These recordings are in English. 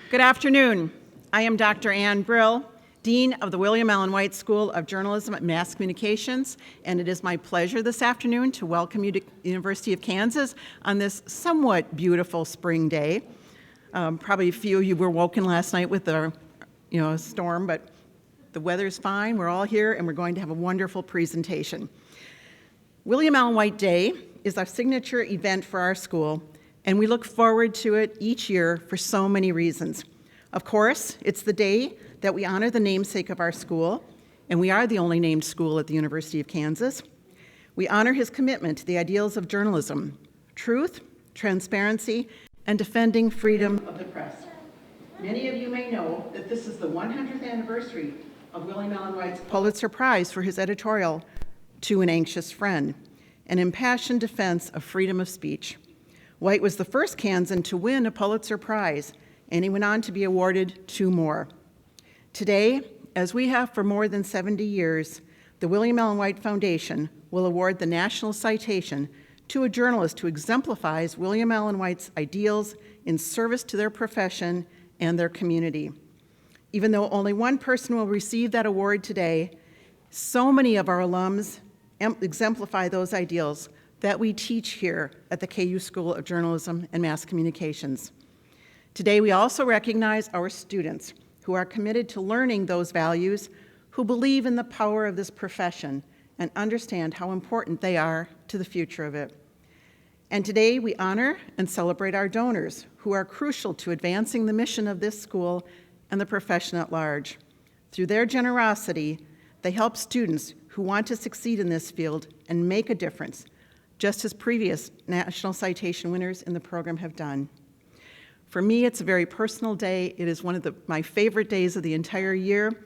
Good afternoon. I am Dr. Ann Brill, Dean of the William Allen White School of Journalism and Mass Communications, and it is my pleasure this afternoon to welcome you to the University of Kansas on this somewhat beautiful spring day. Probably a few of you were woken last night with a storm, but the weather's fine. We're all here, and we're going to have a wonderful presentation. William Allen White Day is our signature event for our school, and we look forward to it each year for so many reasons. Of course, it's the day that we honor the namesake of our school, and we are the only named school at the University of Kansas. We honor his commitment to the ideals of journalism, truth, transparency, and defending freedom of the press. Many of you may know that this is the 100th anniversary of William Allen White's Pulitzer Prize for his editorial, To an Anxious Friend, an impassioned defense of freedom of speech. White was the first Kansan to win a Pulitzer Prize, and he went on to be awarded 2 more. Today, as we have for more than 70 years, the William Allen White Foundation will award the National Citation to a journalist who exemplifies William Allen White's ideals in service to their profession and their community. Even though only one person will receive that award today, so many of our alums exemplify those ideals that we teach here at the KU School of Journalism and Mass Communications. Today, we also recognize our students who are committed to learning those values, who believe in the power of this profession and understand how important they are to the future of it. And today, we honor and celebrate our donors who are crucial to advancing the mission of this school and the profession at large. Through their generosity, they help students who want to succeed in this field and make a difference, just as previous National Citation winners in the program have done. For me, it's a very personal day. It is one of my favorite days of the entire year.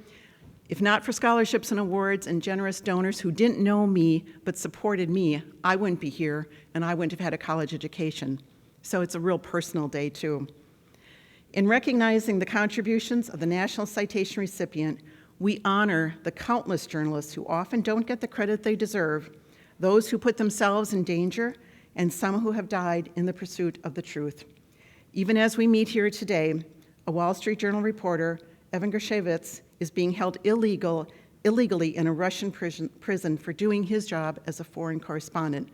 If not for scholarships and awards and generous donors who didn't know me but supported me, I wouldn't be here and I wouldn't have had a college education. So it's a real personal day too. In recognizing the contributions of the National Citation recipient, we honor the countless journalists who often don't get the credit they deserve, those who put themselves in danger, and some who have died in the pursuit of the truth. Even as we meet here today, a Wall Street Journal reporter, Evan Gershkovich, is being held illegally in a Russian prison for doing his job as a foreign correspondent.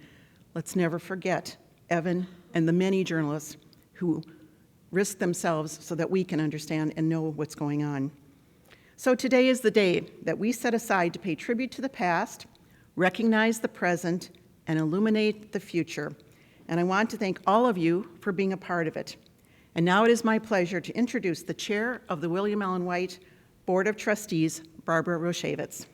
Let's never forget Evan and the many journalists who risk themselves so that we can understand and know what's going on. So today is the day that we set aside to pay tribute to the past, recognize the present, and illuminate the future. And I want to thank all of you for being a part of it. And now it is my pleasure to introduce the chair of the William Allen White Board of Trustees, Barbara Roshevitz.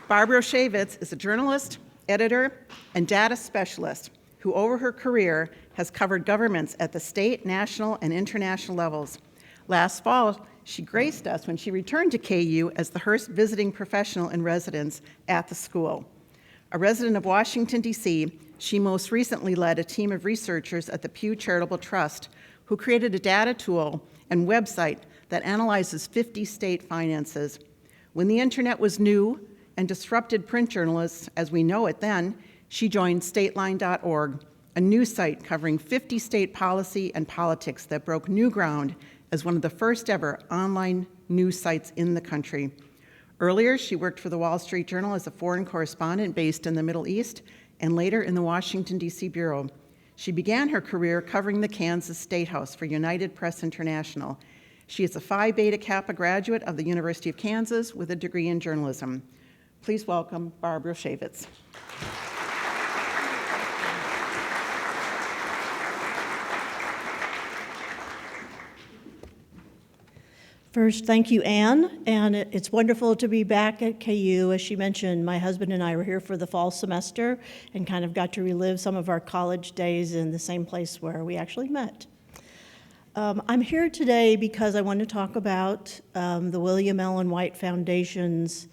Barbara Roshevitz is a journalist, editor, and data specialist who over her career has covered governments at the state, national, and international levels. Last fall, she graced us when she returned to KU as the Hearst visiting professional in residence at the school. A resident of Washington, D.C., she most recently led a team of researchers at the Pew Charitable Trust who created a data tool and website that analyzes 50 state finances. When the internet was new and disrupted print journalists as we know it then, she joined stateline.org, a news site covering 50 state policy and politics that broke new ground as one of the first ever online news sites in the country. Earlier, she worked for the Wall Street Journal as a foreign correspondent based in the Middle East and later in the Washington, D.C. Bureau. She began her career covering the Kansas State House for United Press International. She is a Phi Beta Kappa graduate of the University of Kansas with a degree in journalism. Please welcome Barbara Roshevitz. First, thank you, Anne, and it's wonderful to be back at KU. As she mentioned, my husband and I were here for the fall semester and kind of got to relive some of our college days in the same place where we actually met. I'm here today because I want to talk about the William Allen White Foundation's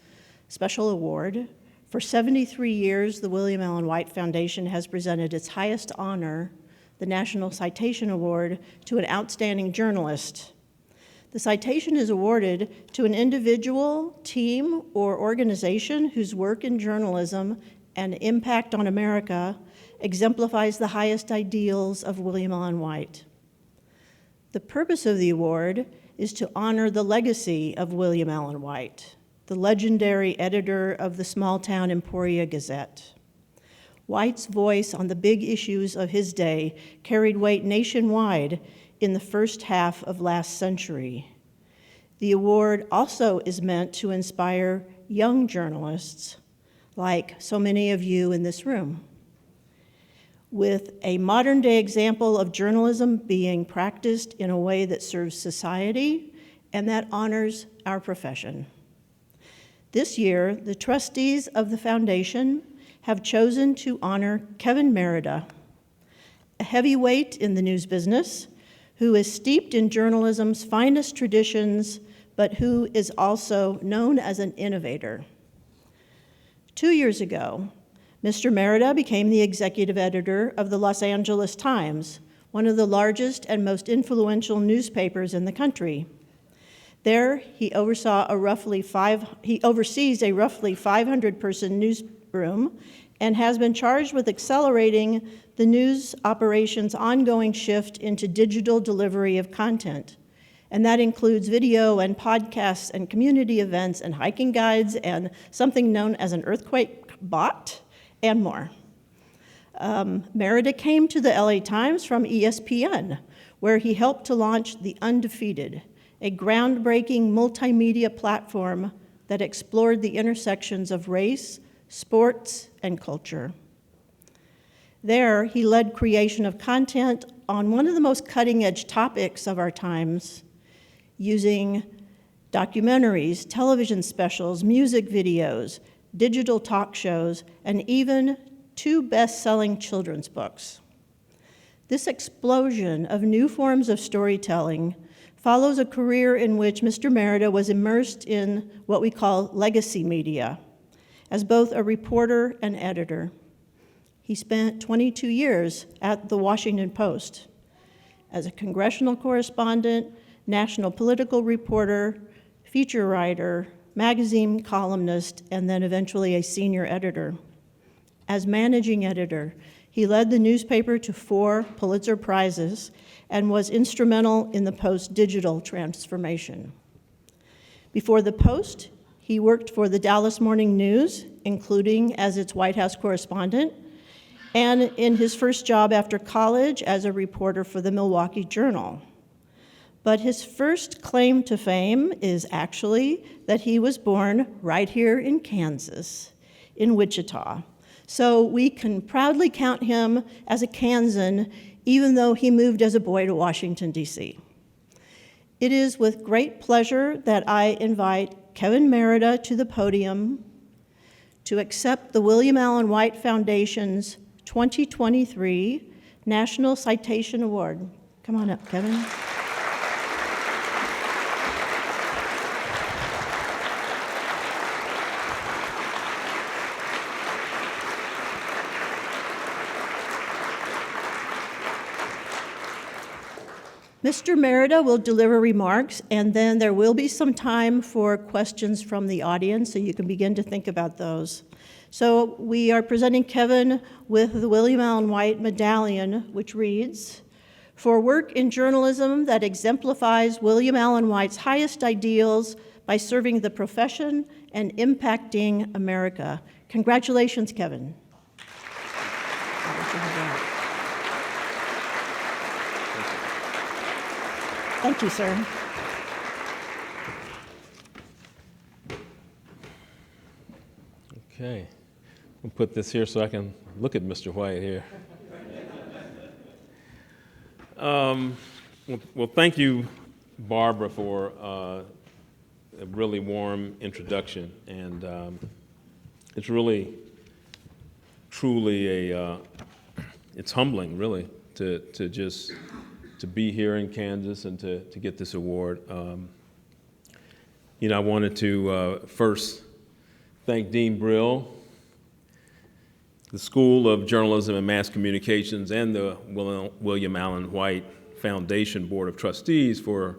special award. For 73 years, the William Allen White Foundation has presented its highest honor, the National Citation Award, to an outstanding journalist. The citation is awarded to an individual, team, or organization whose work in journalism and impact on America exemplifies the highest ideals of William Allen White. The purpose of the award is to honor the legacy of William Allen White, the legendary editor of the small-town Emporia Gazette. White's voice on the big issues of his day carried weight nationwide in the first half of last century. The award also is meant to inspire young journalists, like so many of you in this room, with a modern-day example of journalism being practiced in a way that serves society and that honors our profession. This year, the trustees of the foundation have chosen to honor Kevin Merida, a heavyweight in the news business who is steeped in journalism's finest traditions, but who is also known as an innovator. 2 years ago, Mr. Merida became the executive editor of the Los Angeles Times, one of the largest and most influential newspapers in the country. There, he oversees a roughly 500-person newsroom and has been charged with accelerating the news operations' ongoing shift into digital delivery of content. And that includes video and podcasts and community events and hiking guides and something known as an earthquake bot and more. Merida came to the LA Times from ESPN, where he helped to launch The Undefeated, a groundbreaking multimedia platform that explored the intersections of race, sports, and culture. There, he led creation of content on one of the most cutting-edge topics of our times, using documentaries, television specials, music videos, digital talk shows, and even 2 best-selling children's books. This explosion of new forms of storytelling follows a career in which Mr. Merida was immersed in what we call legacy media, as both a reporter and editor. He spent 22 years at the Washington Post as a congressional correspondent, national political reporter, feature writer, magazine columnist, and then eventually a senior editor. As managing editor, he led the newspaper to 4 Pulitzer Prizes and was instrumental in the Post's digital transformation. Before the Post, he worked for the Dallas Morning News, including as its White House correspondent, and in his first job after college as a reporter for the Milwaukee Journal. But his first claim to fame is actually that he was born right here in Kansas, in Wichita. So we can proudly count him as a Kansan, even though he moved as a boy to Washington, D.C. It is with great pleasure that I invite Kevin Merida to the podium to accept the William Allen White Foundation's 2023 National Citation Award. Come on up, Kevin. Mr. Merida will deliver remarks, and then there will be some time for questions from the audience, so you can begin to think about those. So we are presenting Kevin with the William Allen White Medallion, which reads, "For work in journalism that exemplifies William Allen White's highest ideals by serving the profession and impacting America." Congratulations, Kevin. Thank you, sir. Okay. I'll put this here so I can look at Mr. White here. Well, thank you, Barbara, for a really warm introduction. And it's really, truly it's humbling, really, to be here in Kansas and to get this award. I wanted to first thank Dean Brill, the School of Journalism and Mass Communications, and the William Allen White Foundation Board of Trustees for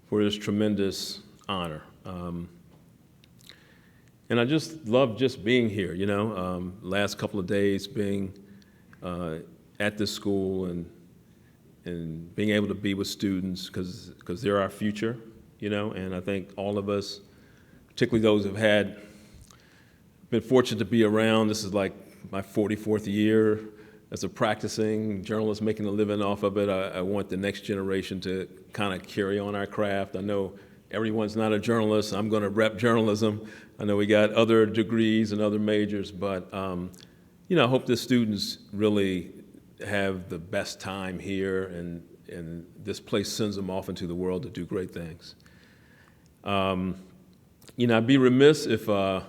this tremendous honor. And I just love just being here, last couple of days being at this school and being able to be with students because they're our future, and I think all of us, particularly those who've been fortunate to be around. This is like my 44th year as a practicing journalist, making a living off of it. I want the next generation to kind of carry on our craft. I know everyone's not a journalist. I'm going to rep journalism. I know we got other degrees and other majors, but I hope the students really have the best time here, and this place sends them off into the world to do great things. I'd be remiss if I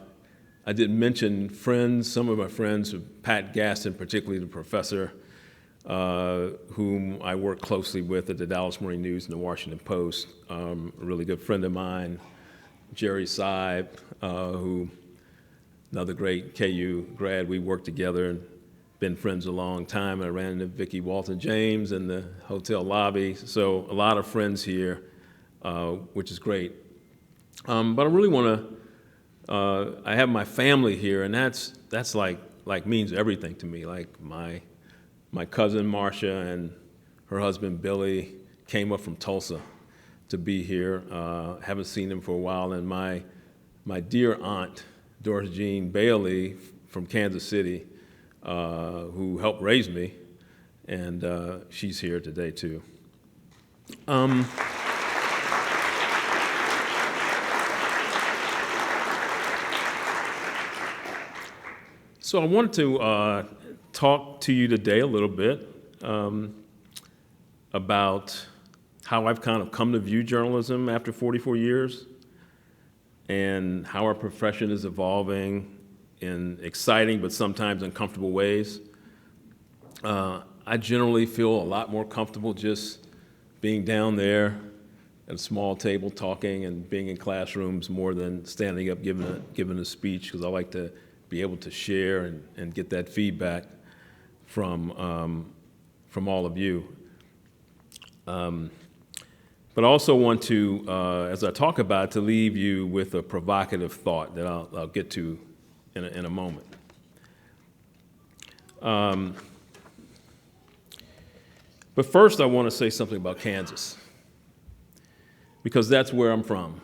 didn't mention some of my friends, Pat Gaston, particularly the professor, whom I work closely with at the Dallas Morning News and the Washington Post, a really good friend of mine, Jerry Seib, who, another great KU grad, we worked together and been friends a long time. I ran into Vicki Walton James in the hotel lobby, so a lot of friends here, which is great. But I really want to, I have my family here, and that's like means everything to me. Like my cousin Marcia and her husband Billy came up from Tulsa to be here. Haven't seen them for a while, and my dear aunt Doris Jean Bailey from Kansas City, who helped raise me, and she's here today too. So I wanted to talk to you today a little bit about how I've kind of come to view journalism after 44 years and how our profession is evolving in exciting but sometimes uncomfortable ways. I generally feel a lot more comfortable just being down there at a small table talking and being in classrooms more than standing up giving a speech, because I like to be able to share and get that feedback from all of you. But I also want to, as I talk about it, to leave you with a provocative thought that I'll get to in a moment. But first, I want to say something about Kansas, because that's where I'm from.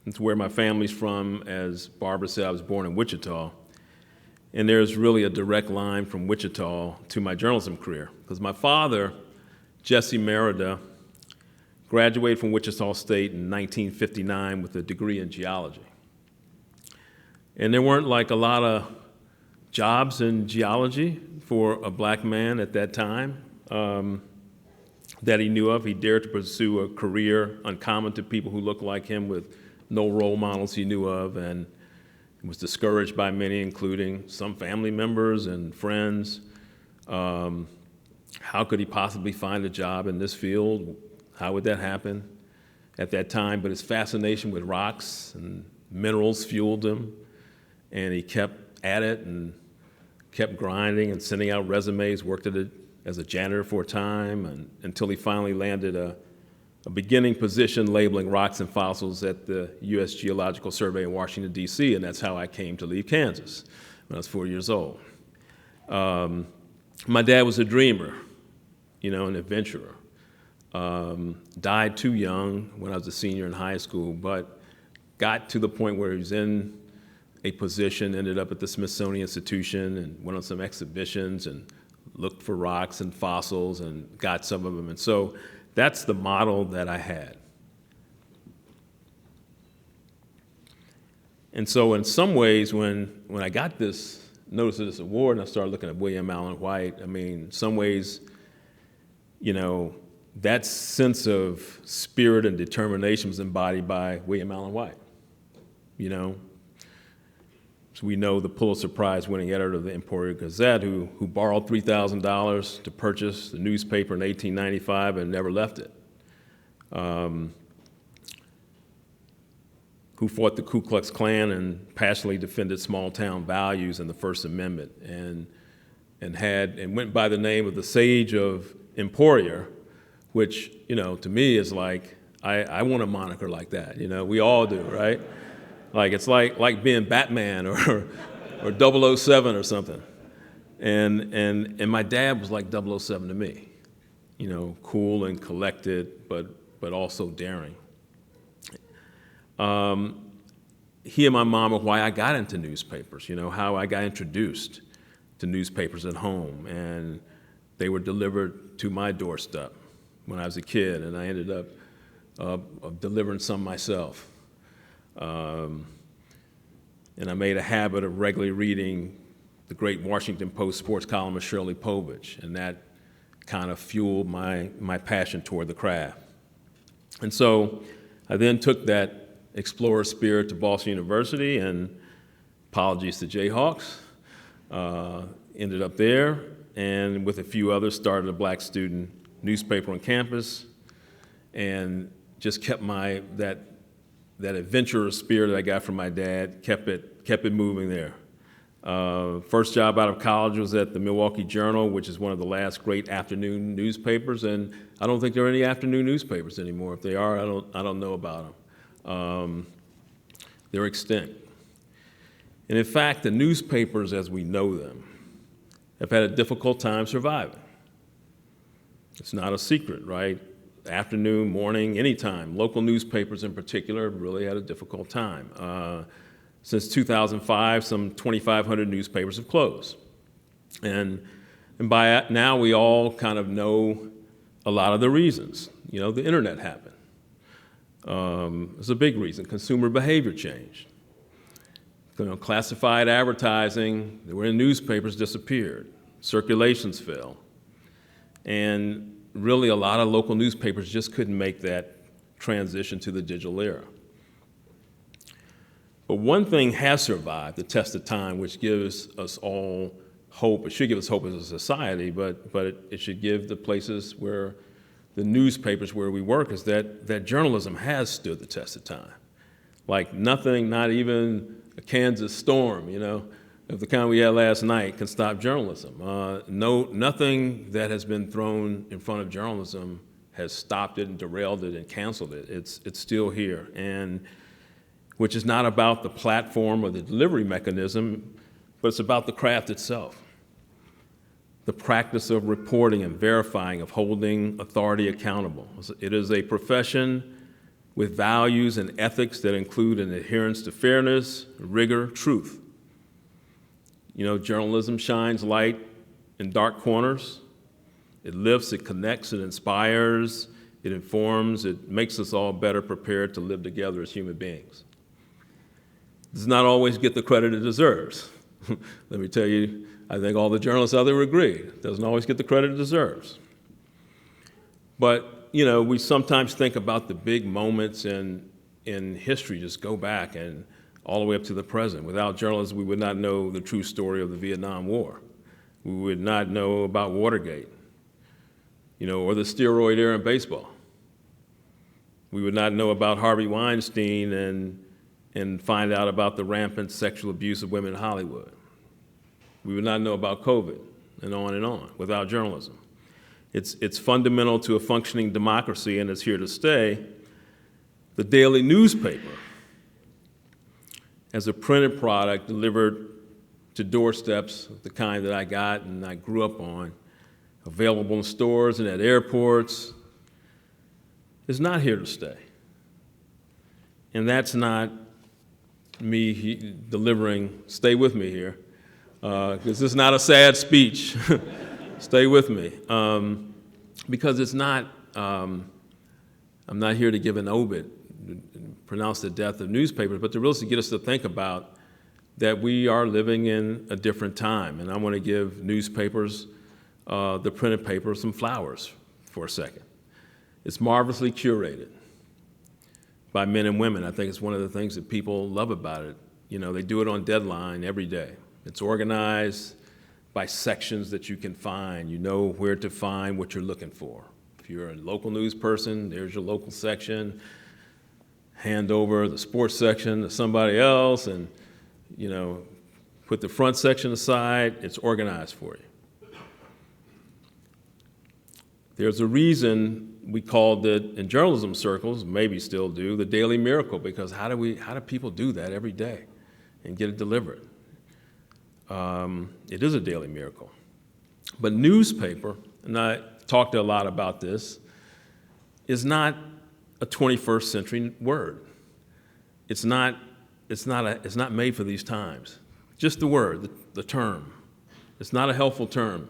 It's where my family's from. As Barbara said, I was born in Wichita, and there's really a direct line from Wichita to my journalism career, because my father, Jesse Merida, graduated from Wichita State in 1959 with a degree in geology. And there weren't like a lot of jobs in geology for a black man at that time that he knew of. He dared to pursue a career uncommon to people who looked like him, with no role models he knew of, and was discouraged by many, including some family members and friends. How could he possibly find a job in this field? How would that happen at that time? But his fascination with rocks and minerals fueled him, and he kept at it and kept grinding and sending out resumes, worked as a janitor for a time, until he finally landed a beginning position labeling rocks and fossils at the U.S. Geological Survey in Washington, D.C., and that's how I came to leave Kansas when I was 4 years old. My dad was a dreamer, an adventurer. Died too young when I was a senior in high school, but got to the point where he was in a position, ended up at the Smithsonian Institution and went on some exhibitions and looked for rocks and fossils and got some of them. And so that's the model that I had. And so in some ways, when I got this notice of this award and I started looking at William Allen White, in some ways, that sense of spirit and determination was embodied by William Allen White. So we know the Pulitzer Prize winning editor of the Emporia Gazette, who borrowed $3,000 to purchase the newspaper in 1895 and never left it. Who fought the Ku Klux Klan and passionately defended small town values and the First Amendment, and went by the name of the Sage of Emporia, which, to me is like, I want a moniker like that. We all do, right? Like it's like being Batman or 007 or something. And my dad was like 007 to me, you know, cool and collected, but also daring. He and my mom are why I got into newspapers, you know, how I got introduced to newspapers at home. And they were delivered to my doorstep when I was a kid, and I ended up delivering some myself. And I made a habit of regularly reading the great Washington Post sports columnist Shirley Povich, and that kind of fueled my passion toward the craft. And so I then took that explorer spirit to Boston University, and apologies to Jayhawks, ended up there, and with a few others started a black student newspaper on campus, and just kept that adventurous spirit that I got from my dad, kept it moving there. First job out of college was at the Milwaukee Journal, which is one of the last great afternoon newspapers, and I don't think there are any afternoon newspapers anymore. If they are, I don't know about them. They're extinct. And in fact, the newspapers as we know them have had a difficult time surviving. It's not a secret, right? Afternoon, morning, anytime. Local newspapers in particular really had a difficult time. Since 2005, some 2,500 newspapers have closed. And by now, we all kind of know a lot of the reasons. You know, the internet happened. It's a big reason. Consumer behavior changed. You know, classified advertising that were in newspapers disappeared. Circulations fell. And really, a lot of local newspapers just couldn't make that transition to the digital era. But one thing has survived the test of time, which gives us all hope. It should give us hope as a society, but it should give the places where the newspapers where we work is that journalism has stood the test of time. Like nothing, not even a Kansas storm, you know, of the kind we had last night can stop journalism. Nothing that has been thrown in front of journalism has stopped it and derailed it and canceled it. It's still here, and which is not about the platform or the delivery mechanism, but it's about the craft itself. The practice of reporting and verifying, of holding authority accountable. It is a profession with values and ethics that include an adherence to fairness, rigor, truth. You know, journalism shines light in dark corners. It lifts, it connects, it inspires, it informs, it makes us all better prepared to live together as human beings. It does not always get the credit it deserves. Let me tell you, I think all the journalists out there would agree. It doesn't always get the credit it deserves. But, you know, we sometimes think about the big moments in history, just go back and all the way up to the present. Without journalism, we would not know the true story of the Vietnam War. We would not know about Watergate, you know, or the steroid era in baseball. We would not know about Harvey Weinstein and find out about the rampant sexual abuse of women in Hollywood. We would not know about COVID, and on without journalism. It's fundamental to a functioning democracy, and it's here to stay. The daily newspaper, as a printed product delivered to doorsteps, the kind that I got and I grew up on, available in stores and at airports, is not here to stay. And that's not me delivering, stay with me here, because this is not a sad speech. Stay with me. Because it's not, I'm not here to give an obit, pronounce the death of newspapers, but to really get us to think about that we are living in a different time. And I want to give newspapers, the printed paper, some flowers for a second. It's marvelously curated by men and women. I think it's one of the things that people love about it. You know, they do it on deadline every day. It's organized by sections that you can find. You know where to find what you're looking for. If you're a local news person, there's your local section. Hand over the sports section to somebody else and, you know, put the front section aside. It's organized for you. There's a reason we called it, in journalism circles, maybe still do, the daily miracle, because how do people do that every day and get it delivered? It is a daily miracle. But newspaper, and I talked a lot about this, is not a 21st century word. It's not made for these times. Just the word, the term. It's not a helpful term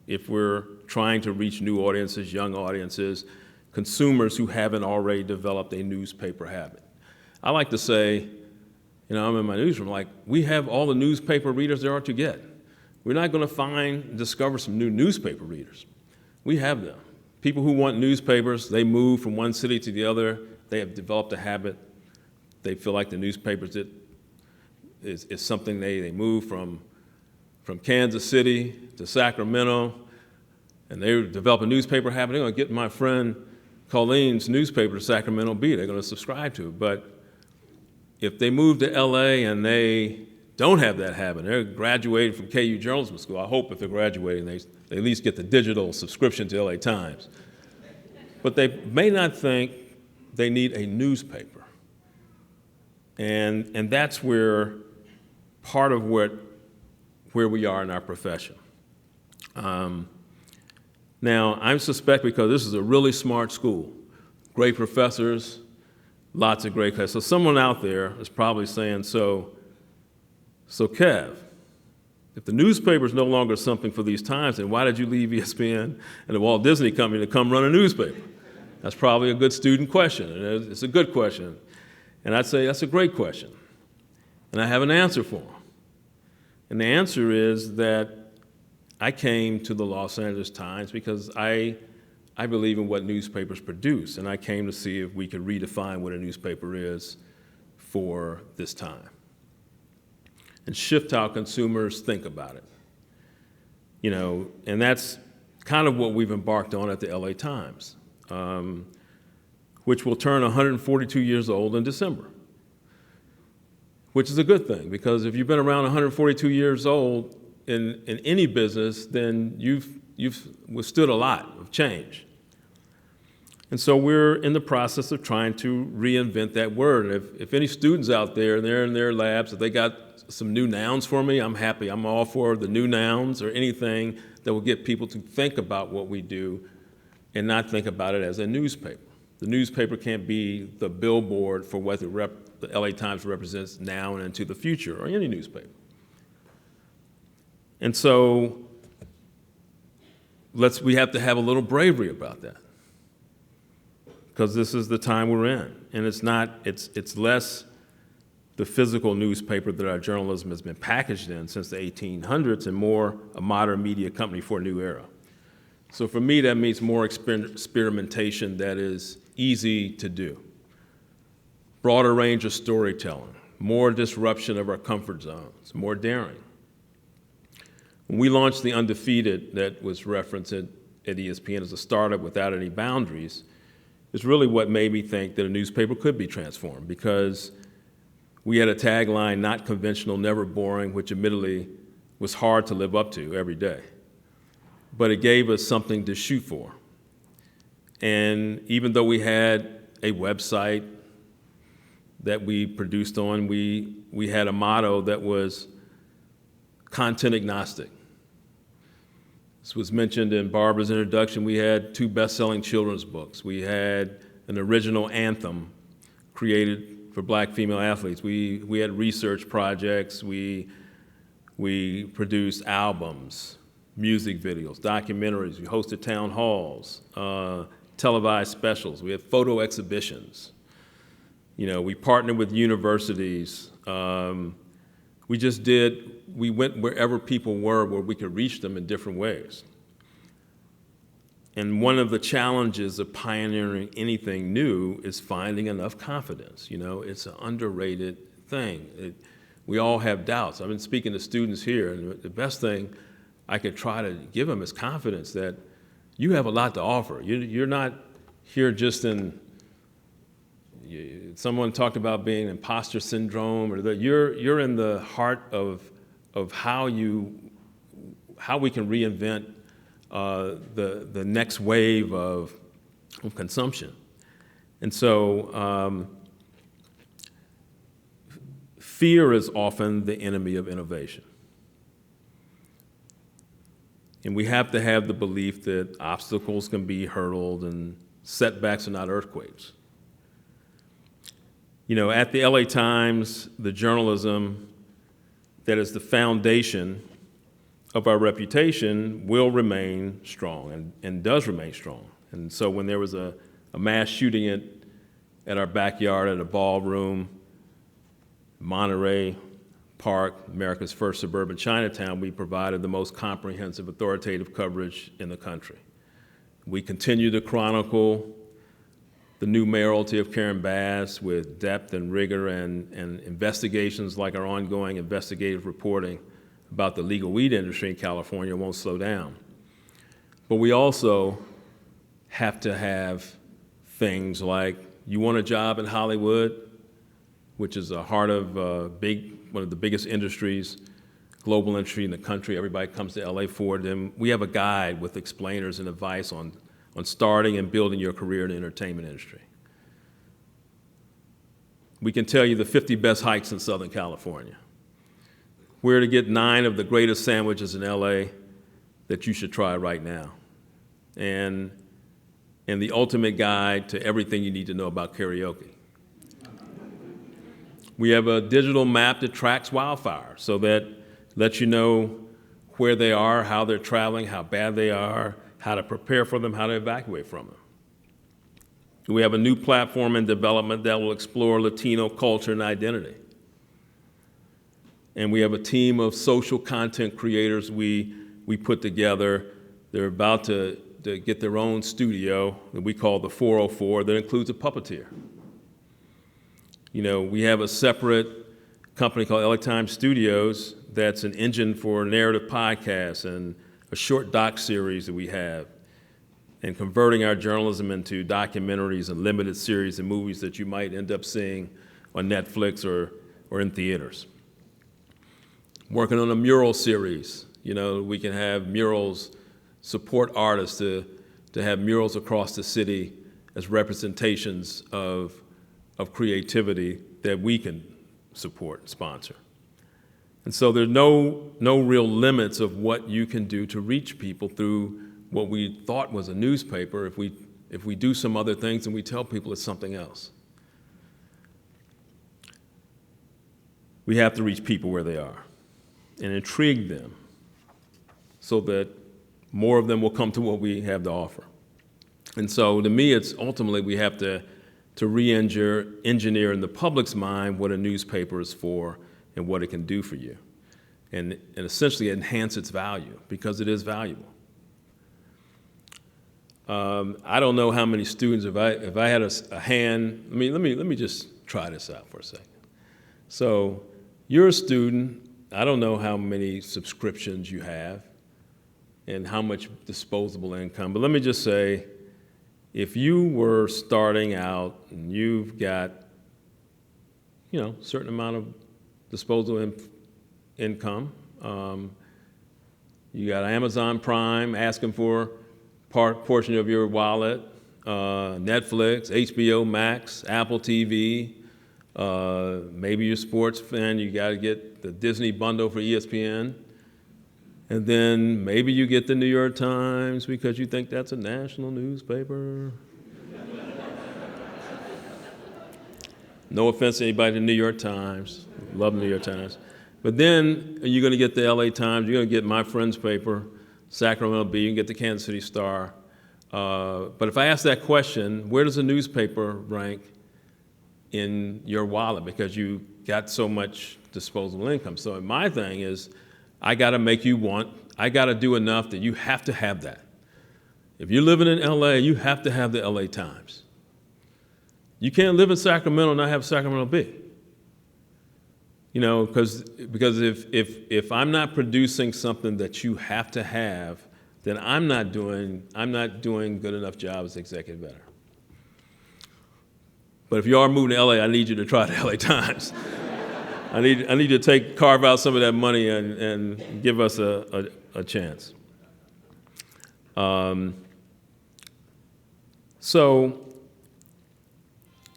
if we're trying to reach new audiences, young audiences, consumers who haven't already developed a newspaper habit. I like to say, I'm in my newsroom, like, we have all the newspaper readers there are to get. We're not going to discover some new newspaper readers. We have them. People who want newspapers, they move from one city to the other. They have developed a habit. They feel like the newspapers is something they move from Kansas City to Sacramento, and they develop a newspaper habit. They're going to get my friend Colleen's newspaper, Sacramento Bee. They're going to subscribe to it. But if they move to LA and they don't have that habit, they're graduating from KU Journalism School, I hope if they're graduating, they at least get the digital subscription to LA Times. But they may not think they need a newspaper. And that's where part of where we are in our profession. Now, I suspect because this is a really smart school, great professors, lots of great classes. So someone out there is probably saying, so Kev, if the newspaper is no longer something for these times, then why did you leave ESPN and the Walt Disney Company to come run a newspaper? That's probably a good student question, and it's a good question. And I'd say that's a great question. And I have an answer for them. And the answer is that I came to the Los Angeles Times because I believe in what newspapers produce, and I came to see if we could redefine what a newspaper is for this time and shift how consumers think about it. And that's kind of what we've embarked on at the LA Times, which will turn 142 years old in December, which is a good thing, because if you've been around 142 years old in any business, then you've withstood a lot of change. And so we're in the process of trying to reinvent that word. And if any students out there, and they're in their labs, if they got some new nouns for me, I'm happy. I'm all for the new nouns or anything that will get people to think about what we do and not think about it as a newspaper. The newspaper can't be the billboard for what the LA Times represents now and into the future, or any newspaper. And so we have to have a little bravery about that, because this is the time we're in. And it's less the physical newspaper that our journalism has been packaged in since the 1800s, and more a modern media company for a new era. So for me, that means more experimentation that is easy to do. Broader range of storytelling, more disruption of our comfort zones, more daring. When we launched The Undefeated, that was referenced at ESPN as a startup without any boundaries, it's really what made me think that a newspaper could be transformed, because we had a tagline, not conventional, never boring, which admittedly was hard to live up to every day. But it gave us something to shoot for. And even though we had a website that we produced on, we had a motto that was content agnostic. This was mentioned in Barbara's introduction. We had 2 best-selling children's books. We had an original anthem created for Black female athletes. We had research projects. We produced albums, music videos, documentaries. We hosted town halls, televised specials. We had photo exhibitions. We partnered with universities. We went wherever people were, where we could reach them in different ways. And one of the challenges of pioneering anything new is finding enough confidence. It's an underrated thing. We all have doubts. I've been speaking to students here, and the best thing I could try to give them is confidence that you have a lot to offer. You're not here just in, someone talked about being imposter syndrome, or that you're in the heart of how we can reinvent the next wave of consumption. And so fear is often the enemy of innovation. And we have to have the belief that obstacles can be hurdled and setbacks are not earthquakes. You know, at the LA Times, the journalism that is the foundation of our reputation will remain strong and does remain strong. And so when there was a mass shooting at our backyard at a ballroom, Monterey Park, America's first suburban Chinatown, we provided the most comprehensive, authoritative coverage in the country. We continue to chronicle the new mayoralty of Karen Bass with depth and rigor and investigations like our ongoing investigative reporting about the legal weed industry in California won't slow down. But we also have to have things like, you want a job in Hollywood, which is the heart of one of the biggest industries, global industry in the country. Everybody comes to LA for them. We have a guide with explainers and advice on starting and building your career in the entertainment industry. We can tell you the 50 best hikes in Southern California, where to get 9 of the greatest sandwiches in LA that you should try right now, and the ultimate guide to everything you need to know about karaoke. We have a digital map that tracks wildfires, so that lets you know where they are, how they're traveling, how bad they are, how to prepare for them, how to evacuate from them. We have a new platform in development that will explore Latino culture and identity. And we have a team of social content creators we put together. They're about to get their own studio that we call the 404 that includes a puppeteer. You know, we have a separate company called LA Times Studios that's an engine for narrative podcasts and a short doc series that we have, and converting our journalism into documentaries and limited series and movies that you might end up seeing on Netflix or in theaters. Working on a mural series. You know, we can have murals, support artists to have murals across the city as representations of creativity that we can support and sponsor. And so there's no real limits of what you can do to reach people through what we thought was a newspaper if we do some other things and we tell people it's something else. We have to reach people where they are and intrigue them so that more of them will come to what we have to offer. And so to me, it's ultimately we have to re-engineer in the public's mind what a newspaper is for and what it can do for you, and essentially enhance its value, because it is valuable. I don't know how many students, if I had a hand, let me just try this out for a second. So you're a student, I don't know how many subscriptions you have and how much disposable income, but let me just say, if you were starting out and you've got, you know, a certain amount of disposable income, you got Amazon Prime asking for portion of your wallet, Netflix, HBO Max, Apple TV, maybe you're a sports fan, you got to get the Disney bundle for ESPN, and then maybe you get the New York Times because you think that's a national newspaper. No offense to anybody at the New York Times, love the New York Times. But then you're going to get the LA Times, you're going to get my friend's paper, Sacramento Bee, you can get the Kansas City Star. But if I ask that question, where does a newspaper rank in your wallet? Because you got so much disposable income. So my thing is, I got to do enough that you have to have that. If you're living in LA, you have to have the LA Times. You can't live in Sacramento and not have Sacramento Bee. You know, because if I'm not producing something that you have to have, then I'm not doing good enough job as executive editor. But if you are moving to LA, I need you to try the LA Times. I need to carve out some of that money and give us a chance. So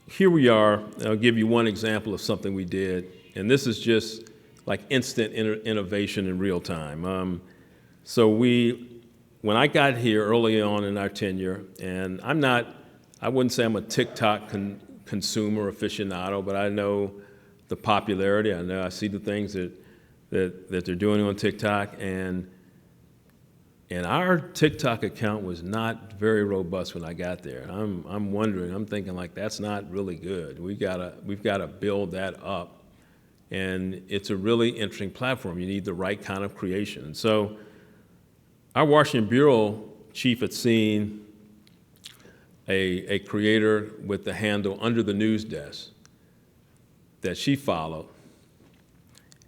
here we are. I'll give you one example of something we did, and this is just like instant innovation in real time. So when I got here early on in our tenure, and I wouldn't say I'm a TikTok consumer aficionado, but I know the popularity. I see the things that they're doing on TikTok, and our TikTok account was not very robust when I got there. I'm wondering, I'm thinking like that's not really good. We've got to build that up, and it's a really interesting platform. You need the right kind of creation. And so our Washington Bureau chief had seen a creator with the handle Under the News Desk that she followed,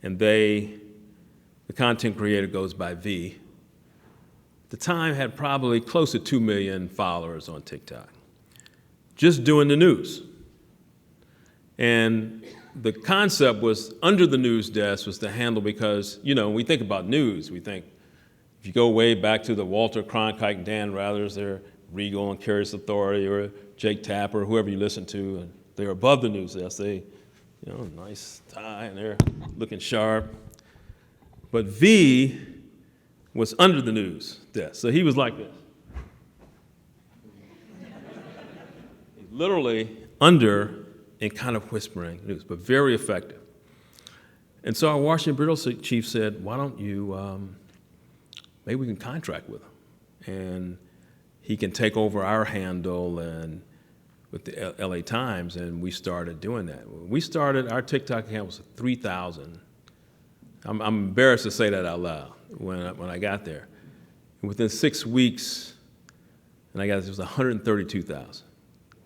and the content creator goes by V. At the time had probably close to 2 million followers on TikTok, just doing the news. And the concept was Under the News Desk was the handle because, when we think about news, we think, if you go way back to the Walter Cronkite and Dan Rathers, they're Regal and Curious Authority, or Jake Tapper, whoever you listen to, and they're above the news desk. They, nice tie, and they're looking sharp. But V was under the news desk, so he was like this. Literally under and kind of whispering news, but very effective. And so our Washington Bureau chief said, why don't you, maybe we can contract with him, and he can take over our handle and with the LA Times, and we started doing that. Our TikTok account was 3,000. I'm embarrassed to say that out loud when I got there. And within 6 weeks, and it was 132,000.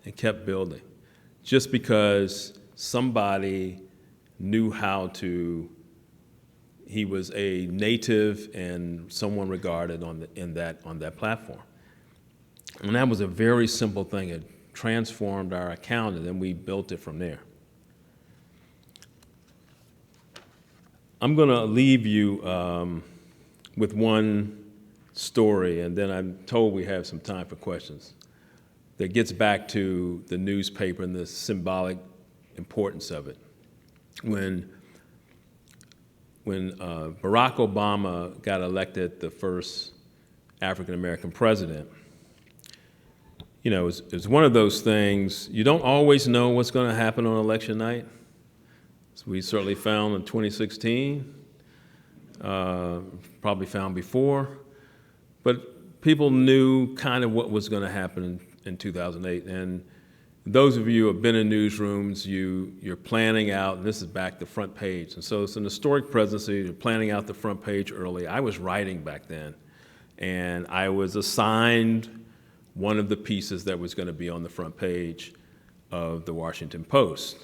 And kept building, just because somebody knew how to. He was a native and someone regarded on that platform, and that was a very simple thing. It transformed our account, and then we built it from there. I'm going to leave you with one story, and then I'm told we have some time for questions, that gets back to the newspaper and the symbolic importance of it. When Barack Obama got elected the first African-American president, it was one of those things, you don't always know what's going to happen on election night. So we certainly found in 2016, probably found before, but people knew kind of what was going to happen in 2008. And those of you who have been in newsrooms, you're planning out, and this is back the front page. And so it's an historic presidency, you're planning out the front page early. I was writing back then, and I was assigned one of the pieces that was going to be on the front page of the Washington Post.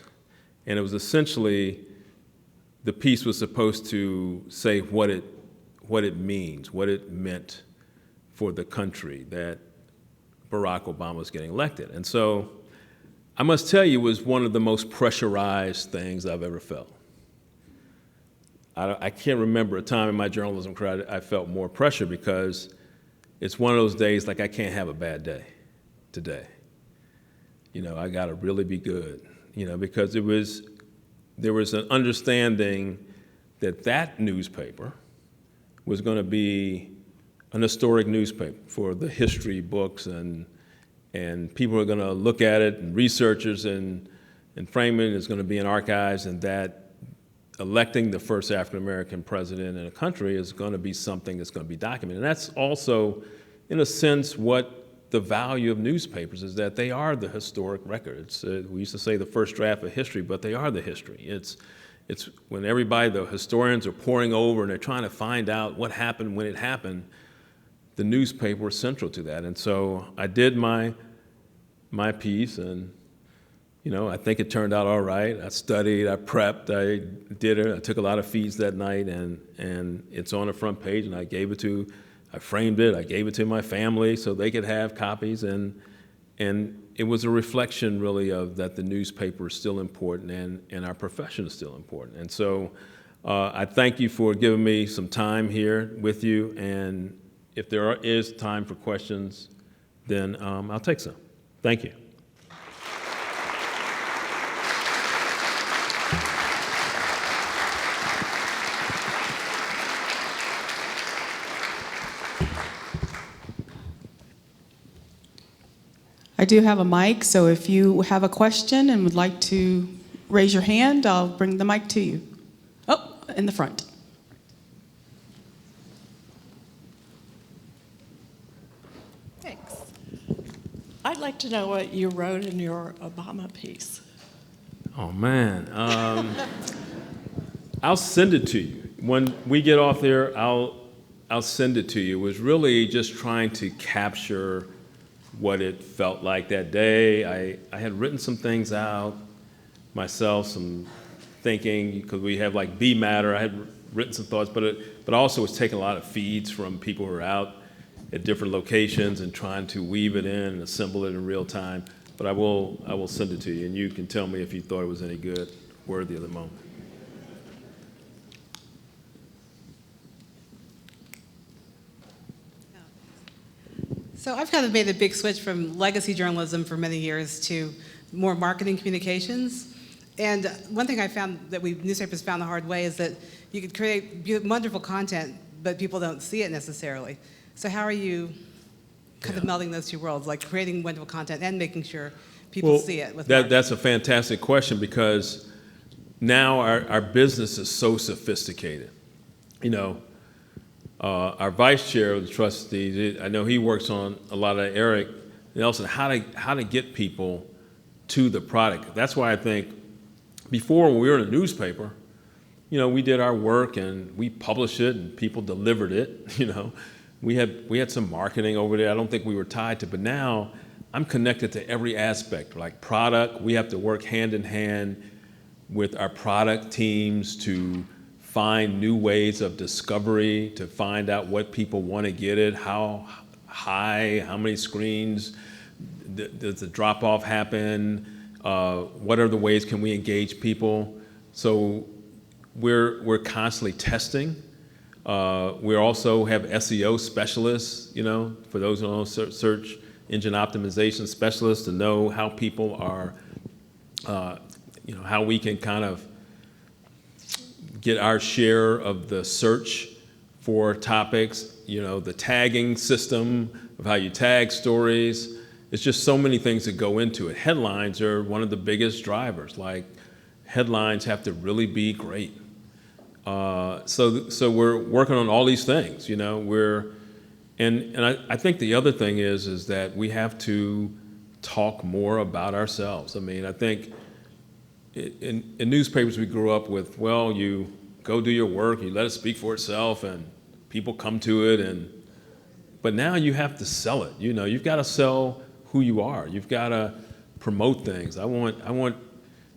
And it was essentially, the piece was supposed to say what it means, what it meant for the country that Barack Obama was getting elected. And so I must tell you, it was one of the most pressurized things I've ever felt. I can't remember a time in my journalism career I felt more pressure, because it's one of those days like I can't have a bad day today. I got to really be good, because there was an understanding that newspaper was going to be an historic newspaper for the history books, and people are going to look at it, and researchers and framing is going to be in archives, and that electing the first African-American president in a country is going to be something that's going to be documented. And that's also, in a sense, what the value of newspapers is, that they are the historic records. We used to say the first draft of history, but they are the history. It's when the historians are poring over and they're trying to find out what happened when it happened, the newspaper was central to that. And so I did my piece, and I think it turned out all right. I studied, I prepped, I did it. I took a lot of feeds that night, and it's on the front page, and I framed it, I gave it to my family so they could have copies, and it was a reflection really of that the newspaper is still important, and our profession is still important. And so I thank you for giving me some time here with you, and if there is time for questions, then I'll take some. Thank you. I do have a mic, so if you have a question and would like to raise your hand, I'll bring the mic to you. Oh, in the front. Thanks. I'd like to know what you wrote in your Obama piece. Oh, man. I'll send it to you. When we get off there, I'll send it to you. It was really just trying to capture what it felt like that day. I had written some things out myself, some thinking, because we have like B matter. I had written some thoughts, but I also was taking a lot of feeds from people who are out at different locations and trying to weave it in and assemble it in real time. But I will send it to you, and you can tell me if you thought it was any good, worthy of the moment. So I've kind of made a big switch from legacy journalism for many years to more marketing communications. And one thing I found that newspapers found the hard way is that you could create wonderful content, but people don't see it necessarily. So how are you kind of melding those two worlds, like creating wonderful content and making sure people see it? That's a fantastic question, because now our business is so sophisticated. You know, our vice chair of the trustees, I know he works on a lot of Eric Nelson, how to get people to the product. That's why I think before, when we were in a newspaper, you know, we did our work and we published it and people delivered it. You know, we had some marketing over there. I don't think we were tied to, but now I'm connected to every aspect. Like product, we have to work hand in hand with our product teams to find new ways of discovery, to find out what people want to get it, how high, how many screens does the drop-off happen, what are the ways can we engage people. So we're constantly testing. We also have SEO specialists, you know, for those who know, search engine optimization specialists, to know how people are, you know, how we can kind of get our share of the search for topics, you know, the tagging system of how you tag stories. It's just so many things that go into it. Headlines are one of the biggest drivers. Like, headlines have to really be great. So we're working on all these things, you know. I think the other thing is that we have to talk more about ourselves. I mean, I think in newspapers we grew up with, well, you go do your work, you let it speak for itself, and people come to it. But now you have to sell it. You know, you've got to sell who you are. You've got to promote things. I want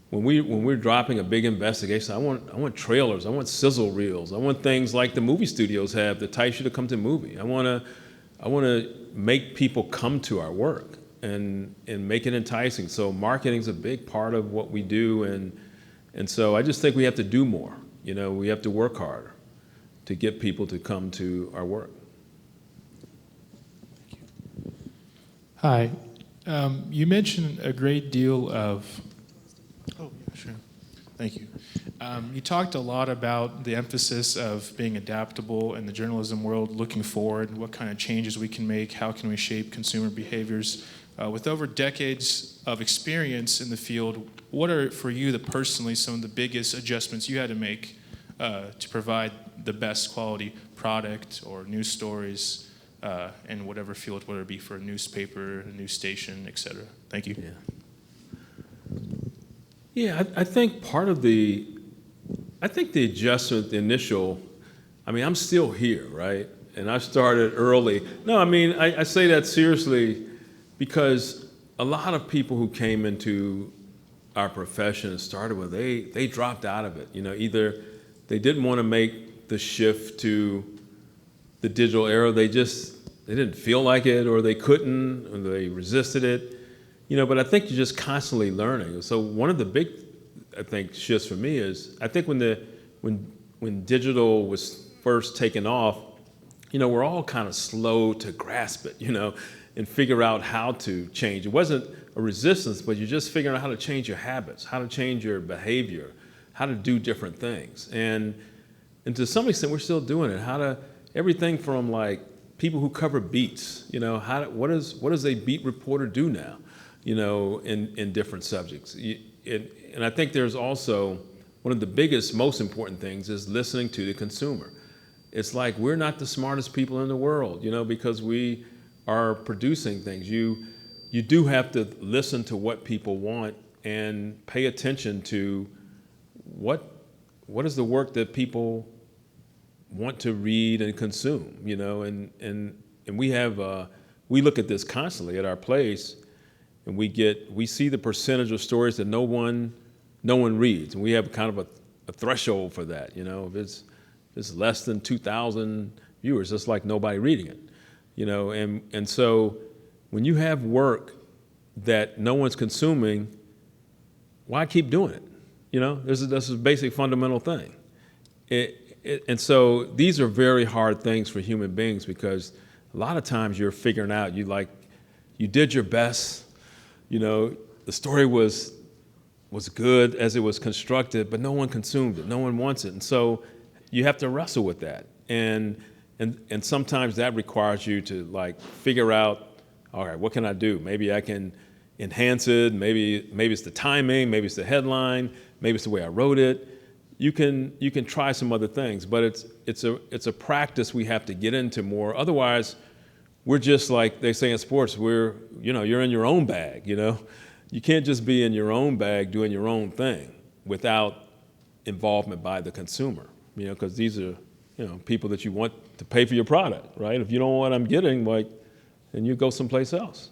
when we're dropping a big investigation, I want trailers. I want sizzle reels. I want things like the movie studios have that entice you to come to a movie. I want to make people come to our work and make it enticing. So marketing's a big part of what we do, and so I just think we have to do more. You know, we have to work harder to get people to come to our work. Hi. You mentioned a great deal of... Oh, yeah, sure. Thank you. You talked a lot about the emphasis of being adaptable in the journalism world, looking forward, what kind of changes we can make, how can we shape consumer behaviors. With over decades of experience in the field, what are, for you personally, some of the biggest adjustments you had to make to provide the best quality product or news stories in whatever field, whether it be for a newspaper, a news station, et cetera? Thank you. Yeah, I think part of the adjustment, the initial, I mean, I'm still here, right? And I started early. No, I mean, I say that seriously because a lot of people who came into our profession and started with, they dropped out of it. You know, either they didn't want to make the shift to the digital era, they didn't feel like it, or they couldn't, or they resisted it. You know, but I think you're just constantly learning. So one of the big, I think, shifts for me is, I think when digital was first taken off, we're all kind of slow to grasp it, and figure out how to change. It wasn't a resistance, but you're just figuring out how to change your habits, how to change your behavior, how to do different things. And to some extent, we're still doing it. Everything from like people who cover beats, what does a beat reporter do now, in different subjects. And I think there's also one of the biggest, most important things is listening to the consumer. It's like we're not the smartest people in the world, because we are producing things. You do have to listen to what people want and pay attention to what is the work that people want to read and consume, and we look at this constantly at our place, and we see the percentage of stories that no one reads, and we have kind of a threshold for that. If it's less than 2,000 viewers, it's like nobody reading it, and so when you have work that no one's consuming, why keep doing it? This is a basic fundamental thing. And so these are very hard things for human beings, because a lot of times you're figuring out, you did your best, the story was good as it was constructed, but no one consumed it, no one wants it. And so you have to wrestle with that. And sometimes that requires you to figure out, all right, what can I do? Maybe I can enhance it, maybe it's the timing, maybe it's the headline, maybe it's the way I wrote it. You can try some other things, but it's a practice we have to get into more. Otherwise, we're just like they say in sports, you're in your own bag, You can't just be in your own bag doing your own thing without involvement by the consumer, because these are, people that you want to pay for your product, right? If you don't know what I'm getting, then you go someplace else.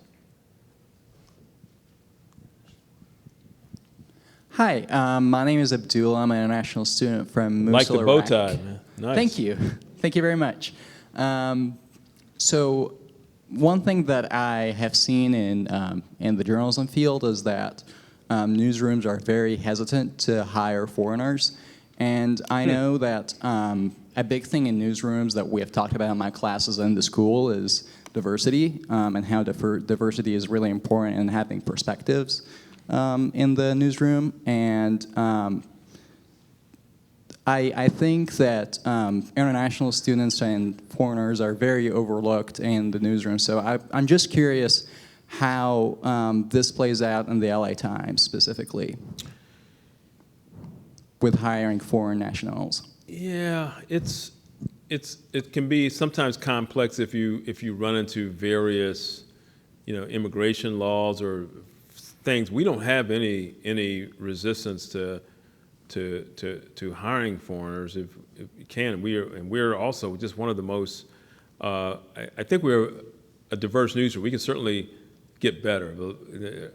Hi, my name is Abdul. I'm an international student from Mosul, Like the bow Iraq. tie, man. Nice. Thank you. Thank you very much. So one thing that I have seen in the journalism field is that newsrooms are very hesitant to hire foreigners. And I know that a big thing in newsrooms that we have talked about in my classes in the school is diversity, and how diversity is really important in having perspectives in the newsroom. And I think that international students and foreigners are very overlooked in the newsroom. So I'm just curious how this plays out in the LA Times specifically with hiring foreign nationals. Yeah, it can be sometimes complex if you run into various, immigration laws or things. We don't have any resistance to hiring foreigners if you can. We're also just one of the most. I think we're a diverse newsroom. We can certainly get better.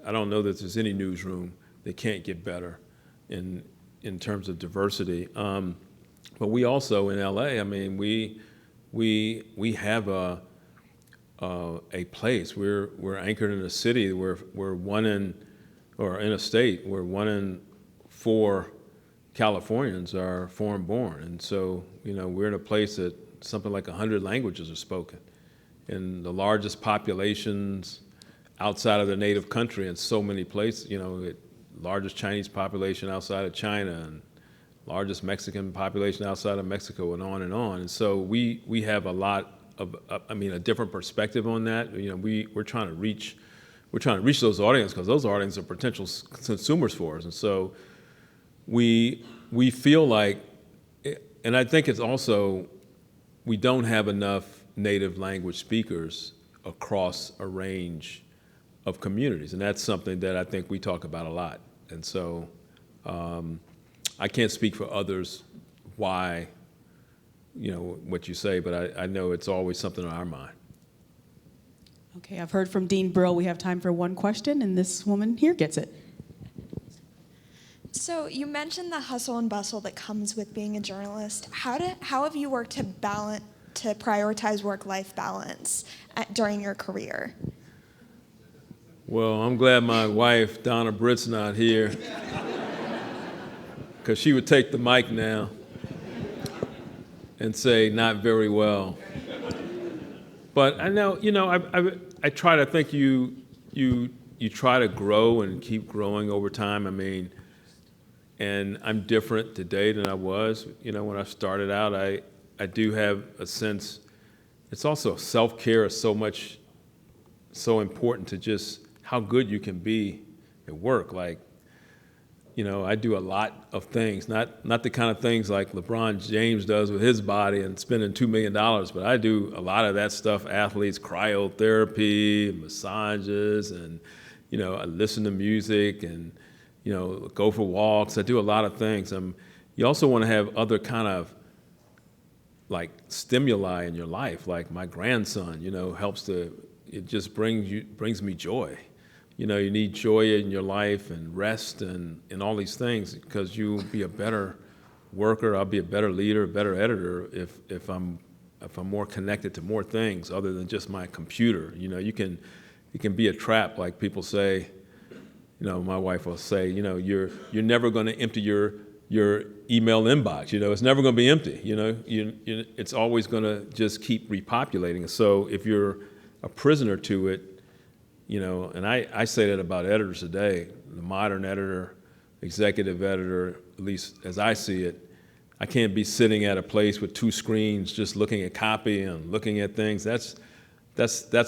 I don't know that there's any newsroom that can't get better in terms of diversity. But we also in LA, we have a place. We're anchored in a city where in a state where 1 in 4 Californians are foreign born, and so we're in a place that something like 100 languages are spoken, and the largest populations outside of their native country in so many places. Largest Chinese population outside of China, and largest Mexican population outside of Mexico, and on and on. And so we have a lot of a different perspective on that. We're trying to reach those audiences, because those audiences are potential consumers for us. And so we feel like, and I think it's also, we don't have enough native language speakers across a range of communities, and that's something that I think we talk about a lot. And so I can't speak for others why, what you say, but I know it's always something on our mind. Okay, I've heard from Dean Brill. We have time for one question, and this woman here gets it. So you mentioned the hustle and bustle that comes with being a journalist. How have you worked to prioritize work-life balance during your career? Well, I'm glad my wife, Donna Britt's not here, because she would take the mic now and say, not very well. But I know, I try to think you try to grow and keep growing over time. I mean, and I'm different today than I was. When I started out, I do have a sense. It's also self-care is so important to just how good you can be at work. Like, I do a lot of things, not the kind of things like LeBron James does with his body and spending $2 million, but I do a lot of that stuff, athletes, cryotherapy, massages, and, I listen to music and, go for walks. I do a lot of things. You also want to have other kind of like stimuli in your life, like my grandson, it just brings me joy. You need joy in your life and rest and all these things because you'll be a better worker. I'll be a better leader, a better editor if I'm more connected to more things other than just my computer. It can be a trap, like people say. My wife will say, you're never going to empty your email inbox. It's never going to be empty. It's always going to just keep repopulating. So if you're a prisoner to it, and I say that about editors today, the modern editor, executive editor, at least as I see it, I can't be sitting at a place with two screens just looking at copy and looking at things. That's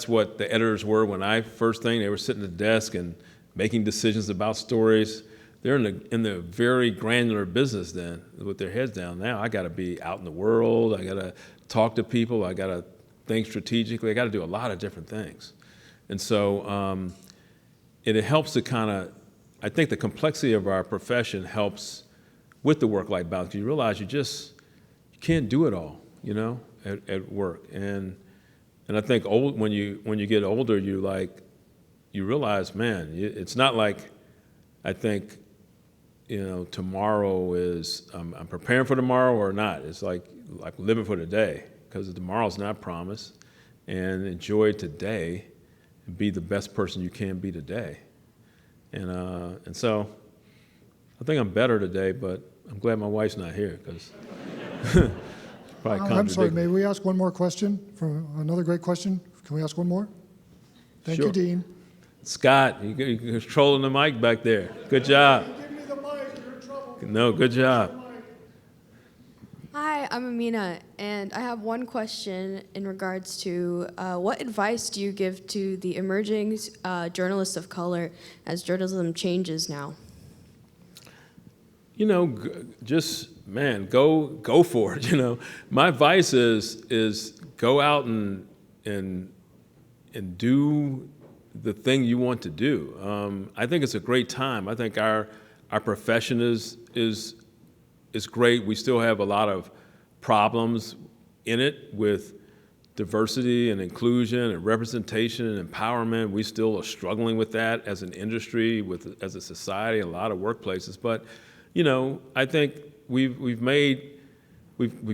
what the editors were when I first thing. They were sitting at the desk and making decisions about stories. They're in the very granular business then with their heads down. Now I got to be out in the world. I got to talk to people. I got to think strategically. I got to do a lot of different things. And so it helps to I think the complexity of our profession helps with the work-life balance. You realize you can't do it all, at work. And I think when you get older, you realize, man, it's not like I think, tomorrow is, I'm preparing for tomorrow or not. It's like living for today because tomorrow's not promised, and enjoy today. Be the best person you can be today. And so I think I'm better today, but I'm glad my wife's not here because I'm sorry, may we ask one more question from another great question? Can we ask one more? Thank you, Sure. Dean. Scott, you're controlling the mic back there. Good job. Give me the mic, you're in trouble. No, good job. Hi, I'm Amina, and I have one question in regards to what advice do you give to the emerging journalists of color as journalism changes now? Go for it. My advice is go out and do the thing you want to do. I think it's a great time. I think our profession is great. We still have a lot of problems in it with diversity and inclusion and representation and empowerment. We still are struggling with that as an industry, as a society, a lot of workplaces. But, I think we've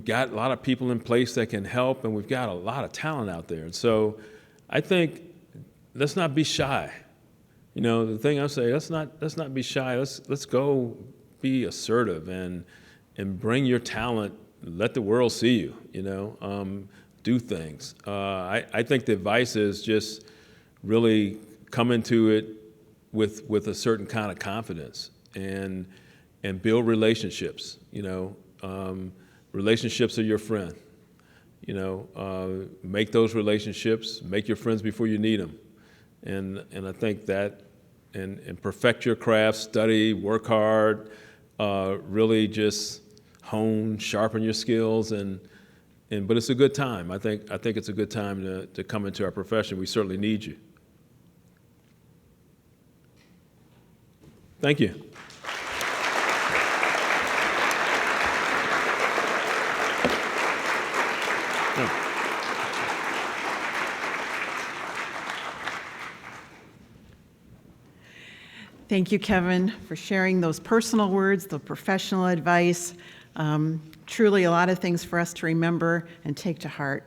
got a lot of people in place that can help, and we've got a lot of talent out there. And so I think let's not be shy. The thing I say, let's not be shy. Let's go be assertive and bring your talent. Let the world see you. Do things. I think the advice is just really come into it with a certain kind of confidence and build relationships. Relationships are your friend. Make those relationships. Make your friends before you need them. And I think that and perfect your craft, study, work hard, really just hone, sharpen your skills, but it's a good time. I think it's a good time to come into our profession. We certainly need you. Thank you. Thank you, Kevin, for sharing those personal words, the professional advice. Truly a lot of things for us to remember and take to heart.